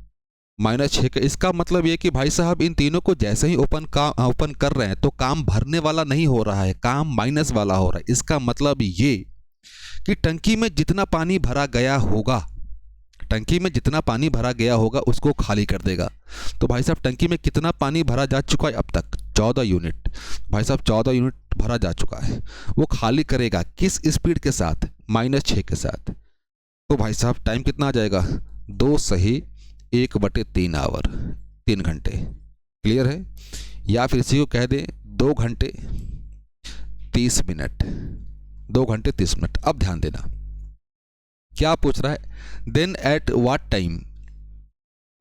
-6 का, इसका मतलब ये कि भाई साहब इन तीनों को जैसे ही ओपन कर रहे हैं तो काम भरने वाला नहीं हो रहा है, काम माइनस वाला हो रहा है। इसका मतलब ये कि टंकी में जितना पानी भरा गया होगा, टंकी में जितना पानी भरा गया होगा उसको खाली कर देगा। तो भाई साहब टंकी में कितना पानी भरा जा चुका है अब तक, 14 यूनिट। भाई साहब 14 यूनिट भरा जा चुका है, वो खाली करेगा किस स्पीड के साथ, -6 के साथ। तो भाई साहब टाइम कितना आ जाएगा, 2 सही 1/3 आवर, 3 घंटे। क्लियर है। या फिर इसी को कह दें 2 घंटे 30 मिनट, 2 घंटे 30 मिनट। अब ध्यान देना क्या पूछ रहा है, then at what time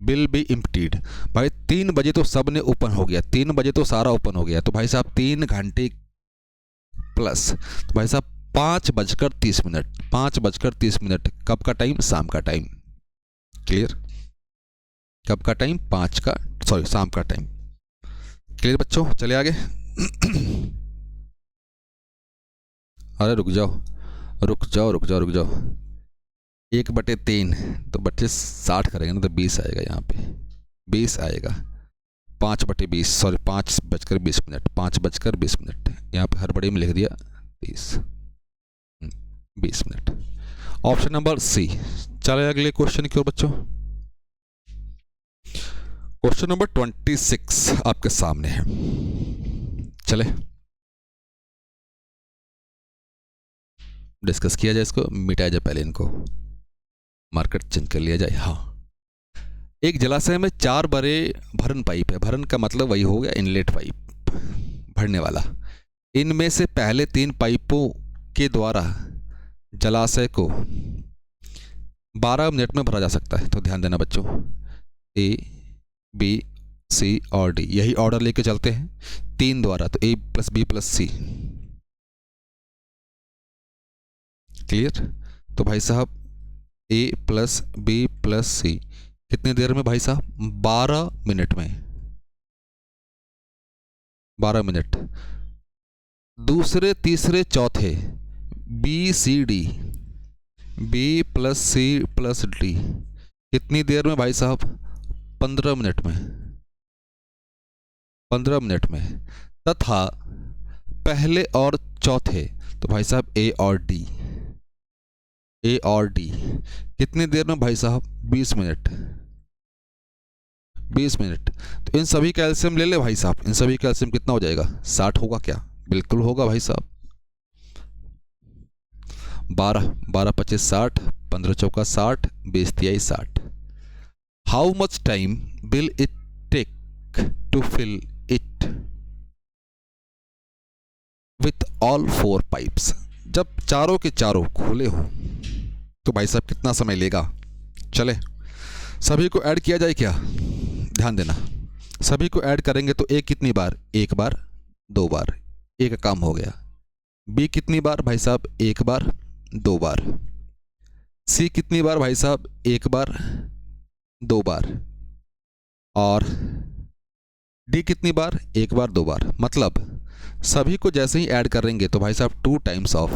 will be emptied. भाई 3 बजे तो सब ने ओपन हो गया, 3 बजे तो सारा ओपन हो गया। तो भाई साहब 3 घंटे प्लस, तो भाई साहब 5:30, 5:30 कब का टाइम, शाम का टाइम। क्लियर। कब का टाइम, शाम का टाइम। क्लियर बच्चों, चले आगे। अरे रुक जाओ 1/3 तो बच्चे 60 करेंगे ना, तो 20 आएगा, यहाँ पे 20 आएगा। 5/20 सॉरी 5:20, 5:20, यहाँ पे हड़बड़ी में लिख दिया 20 मिनट। Option number C. चले अगले क्वेश्चन की ओर बच्चों। क्वेश्चन नंबर 26 आपके सामने है। चले डिस्कस किया जाए, इसको मिटाया जाए, पहले इनको मार्केट चेंज कर लिया जाए। हाँ, एक जलाशय में 4 बड़े भरन पाइप है। भरन का मतलब वही हो गया इनलेट पाइप, भरने वाला। इनमें से पहले 3 पाइपों के द्वारा जलाशय को 12 मिनट में भरा जा सकता है। तो ध्यान देना बच्चों, A B C और D, यही ऑर्डर लेके चलते हैं 3 द्वारा, तो A + B + C। क्लियर। तो भाई साहब A + B + C कितनी देर में भाई साहब, 12 मिनट में, 12 मिनट। दूसरे तीसरे चौथे B C D, B + C + D कितनी देर में भाई साहब, 15 मिनट में, 15 मिनट में। तथा पहले और चौथे, तो भाई साहब A और D कितनी देर में भाई साहब, 20 मिनट, 20 मिनट। तो इन सभी का एलसीएम ले ले भाई साहब, इन सभी का एलसीएम कितना हो जाएगा, 60 होगा क्या, बिल्कुल होगा भाई साहब। 12 × 25 60, 15 × 4 60, 20 × 3 60। How much time will it take to fill it with all 4 pipes. जब चारों के चारों खुले हो तो भाई साहब कितना समय लेगा। चले सभी को ऐड किया जाए क्या, ध्यान देना, सभी को ऐड करेंगे तो A कितनी बार, 1 बार 2 बार, A का काम हो गया। B कितनी बार भाई साहब, 1 बार 2 बार। C कितनी बार भाई साहब, 1 बार 2 बार। और D कितनी बार, 1 बार 2 बार। मतलब सभी को जैसे ही ऐड करेंगे तो भाई साहब 2 times of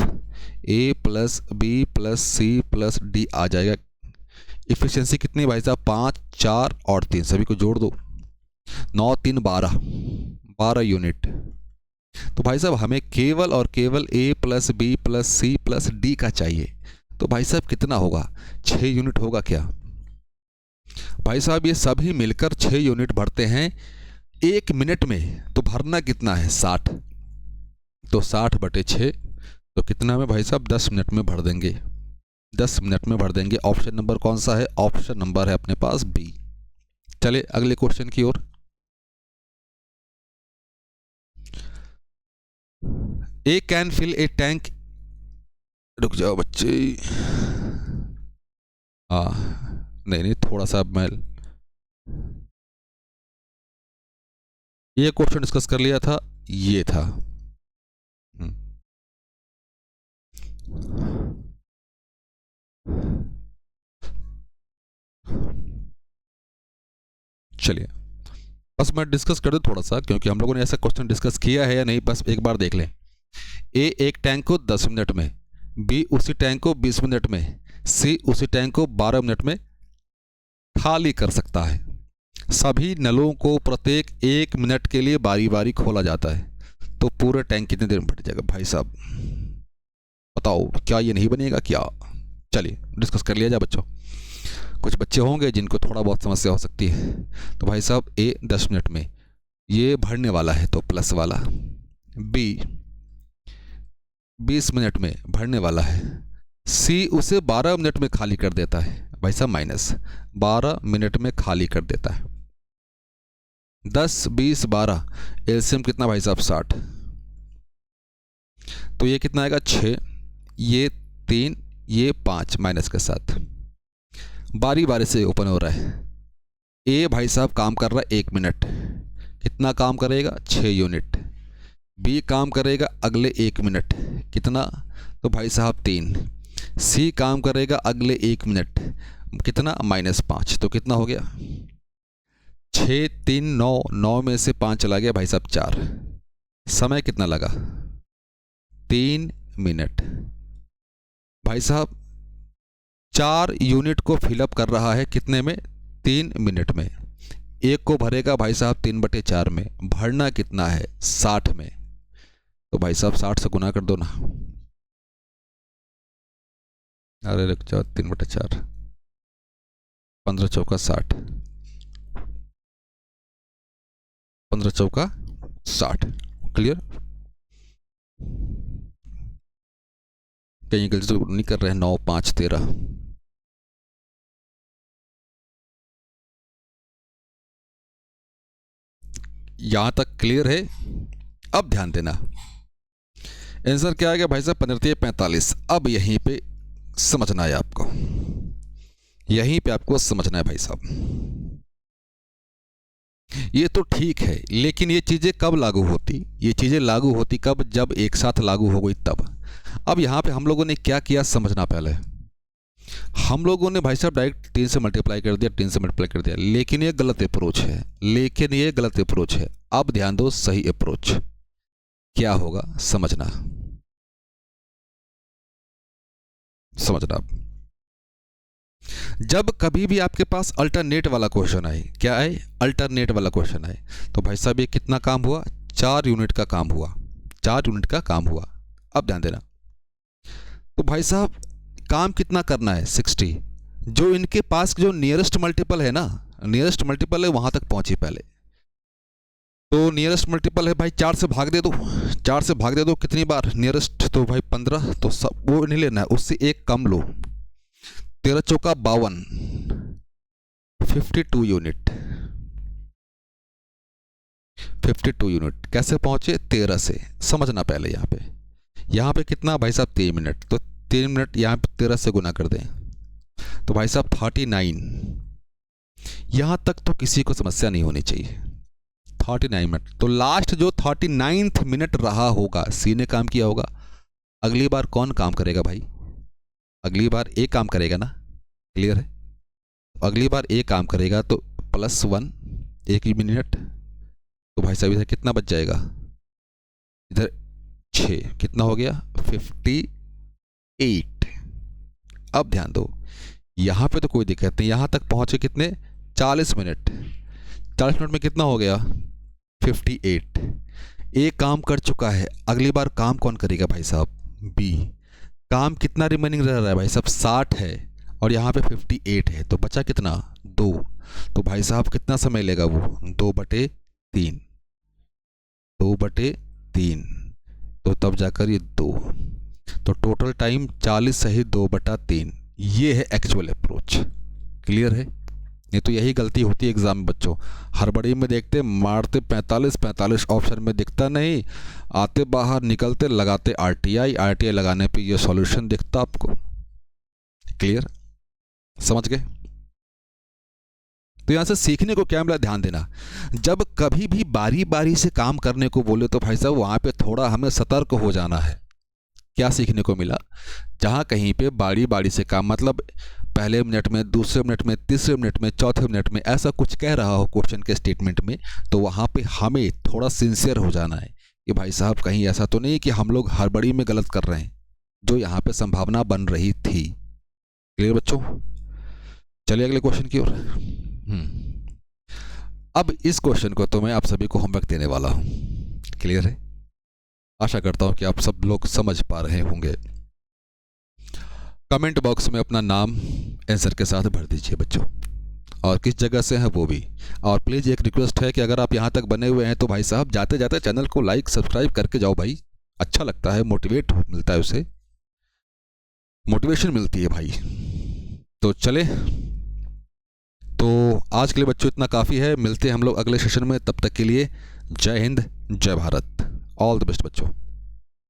A + B + C + D आ जाएगा। इफिशिएंसी कितनी भाई साहब, 5 4 और 3, सभी को जोड़ दो, 9 3 12 यूनिट। तो भाई साहब हमें केवल और केवल A + B + C + D का चाहिए। तो भाई साहब कितना होगा, 6 यूनिट होगा क्या। भाई साहब ये सभी मिलकर 6 यूनिट भरते हैं 1 मिनट में। तो भरना कितना है, 60, तो 60/6 तो कितना में भाई साहब, 10 मिनट में भर देंगे। 10 मिनट में भर देंगे। ऑप्शन नंबर कौन सा है? ऑप्शन नंबर है अपने पास बी। चलिए अगले क्वेश्चन की ओर। ए कैन फिल ए टैंक, रुक जाओ बच्चे, नहीं नहीं, थोड़ा सा मैं ये क्वेश्चन डिस्कस कर लिया था, ये था। चलिए बस मैं डिस्कस कर दूं थोड़ा सा, क्योंकि हम लोगों ने ऐसा क्वेश्चन डिस्कस किया है या नहीं, बस एक बार देख लें। ए एक टैंक को 10 मिनट में, बी उसी टैंक को 20 मिनट में, सी उसी टैंक को 12 मिनट में खाली कर सकता है। सभी नलों को प्रत्येक 1 मिनट के लिए बारी बारी खोला जाता है, तो पूरा टैंक कितने देर में भर जाएगा? भाई साहब बताओ, क्या ये नहीं बनेगा क्या? चलिए डिस्कस कर लिया जाए बच्चों। कुछ बच्चे होंगे जिनको थोड़ा बहुत समस्या हो सकती है। तो भाई साहब ए 10 मिनट में ये भरने वाला है तो प्लस वाला, बी 20 मिनट में भरने वाला है, सी उसे 12 मिनट में खाली कर देता है, भाई साहब माइनस 12 मिनट में खाली कर देता है। 10 20 12 एलसीएम कितना भाई साहब? 60। तो ये कितना आएगा? 6, ये 3, ये 5 माइनस के साथ। बारी बारी से ओपन हो रहा है। ए भाई साहब काम कर रहा है 1 मिनट, कितना काम करेगा? 6 यूनिट। बी काम करेगा अगले 1 मिनट, कितना? तो भाई साहब 3। सी काम करेगा अगले 1 मिनट, कितना? -5। तो कितना हो गया? 6 3 9, 9 में से 5 चला गया भाई साहब 4। समय कितना लगा? 3 मिनट। भाई साहब 4 यूनिट को फिलअप कर रहा है कितने में? 3 मिनट में। एक को भरेगा भाई साहब 3/4 में, भरना कितना है? 60 में। तो भाई साहब 60 से गुना कर दो ना। अरे रुक जाओ, 3/4, 15 चौका 60, 15 चौका 60। क्लियर? कहीं गलती तो नहीं कर रहे हैं? 9 5 13। यहां तक क्लियर है? अब ध्यान देना, आंसर क्या आ गया भाई साहब? 15×45। अब यहीं पे समझना है आपको, यहीं पे आपको समझना है भाई साहब। ये तो ठीक है, लेकिन ये चीज़ें कब लागू होती? ये चीज़ें लागू होती कब? जब एक साथ लागू हो गई तब। अब यहाँ पे हम लोगों ने क्या किया समझना पहले। हम लोगों ने भाई साहब डायरेक्ट 3 से मल्टीप्लाई कर दिया, 3 से मल्टीप्लाई कर दिया, लेकिन ये गलत अप्रोच है, लेकिन ये गलत अप्रोच है। अब ध्यान दो, सही अप्रोच क्या होगा समझना, समझना आप। जब कभी भी आपके पास अल्टरनेट वाला क्वेश्चन आए, क्या आए? अल्टरनेट वाला क्वेश्चन आए, तो भाई साहब ये कितना काम हुआ? 4 यूनिट का काम हुआ, 4 यूनिट का काम हुआ। अब ध्यान देना, तो भाई साहब काम कितना करना है? 60। जो इनके पास जो नियरेस्ट मल्टीपल है ना, नियरेस्ट मल्टीपल है वहां तक पहुंची पहले। तो नियरेस्ट मल्टीपल है भाई 4 से भाग दे दो, 4 से भाग दे दो कितनी बार? नियरेस्ट तो भाई 15, तो सब वो नहीं लेना है, उससे एक कम लो। 13 चौका 52, 52 यूनिट। 52 यूनिट कैसे पहुंचे? 13 से। समझना पहले यहाँ पे कितना भाई साहब? 3 मिनट। तो 3 मिनट यहाँ पे 13 से गुना कर दें, तो भाई साहब 39। यहाँ तक तो किसी को समस्या नहीं होनी चाहिए। 39 मिनट, तो लास्ट जो 39th मिनट रहा होगा, सी ने काम किया होगा। अगली बार कौन काम करेगा भाई? अगली बार ए काम करेगा ना, क्लियर है? अगली बार ए काम करेगा तो +1 1 मिनट, तो भाई साहब इधर कितना बच जाएगा? इधर 6, कितना हो गया? 58। अब ध्यान दो, यहाँ पे तो कोई दिक्कत नहीं, यहाँ तक पहुँचे कितने? 40 मिनट। 40 मिनट में कितना हो गया? 58। ए काम कर चुका है, अगली बार काम कौन करेगा भाई साहब? बी। काम कितना रिमेनिंग रह रहा है भाई साहब? 60 है, और यहाँ पे 58 है, तो बचा कितना? 2। तो भाई साहब कितना समय लेगा वो? 2/3, 2/3। तो तब जाकर ये 2, तो टोटल टाइम 40 सही 2/3, ये है एक्चुअल अप्रोच। क्लियर है? नहीं तो यही गलती होती है एग्जाम में बच्चों, हड़बड़ी में देखते मारते 45 ऑप्शन में दिखता नहीं, आते बाहर निकलते लगाते आरटीआई लगाने पे ये सॉल्यूशन दिखता आपको। क्लियर? समझ गए? तो यहाँ से सीखने को क्या मिला, ध्यान देना, जब कभी भी बारी बारी से काम करने को बोले तो भाई साहब वहाँ पे थोड़ा हमें सतर्क हो जाना है। क्या सीखने को मिला, जहाँ कहीं पे बारी बारी से काम, मतलब पहले मिनट में, दूसरे मिनट में, तीसरे मिनट में, चौथे मिनट में ऐसा कुछ कह रहा हो क्वेश्चन के स्टेटमेंट में, तो वहाँ पे हमें थोड़ा सिंसियर हो जाना है कि भाई साहब कहीं ऐसा तो नहीं कि हम लोग हड़बड़ी में गलत कर रहे हैं, जो यहाँ पे संभावना बन रही थी। क्लियर बच्चों? चलिए अगले क्वेश्चन की ओर। अब इस क्वेश्चन को तो मैं आप सभी को होमवर्क देने वाला हूँ। क्लियर है? आशा करता हूँ कि आप सब लोग समझ पा रहे होंगे। कमेंट बॉक्स में अपना नाम आंसर के साथ भर दीजिए बच्चों, और किस जगह से हैं वो भी। और प्लीज़ एक रिक्वेस्ट है कि अगर आप यहाँ तक बने हुए हैं तो भाई साहब जाते जाते चैनल को लाइक सब्सक्राइब करके जाओ भाई, अच्छा लगता है, मोटिवेट मिलता है, उससे मोटिवेशन मिलती है भाई। तो चले, तो आज के लिए बच्चों इतना काफ़ी है, मिलते हैं हम लोग अगले सेशन में, तब तक के लिए जय हिंद जय भारत, ऑल द बेस्ट बच्चों।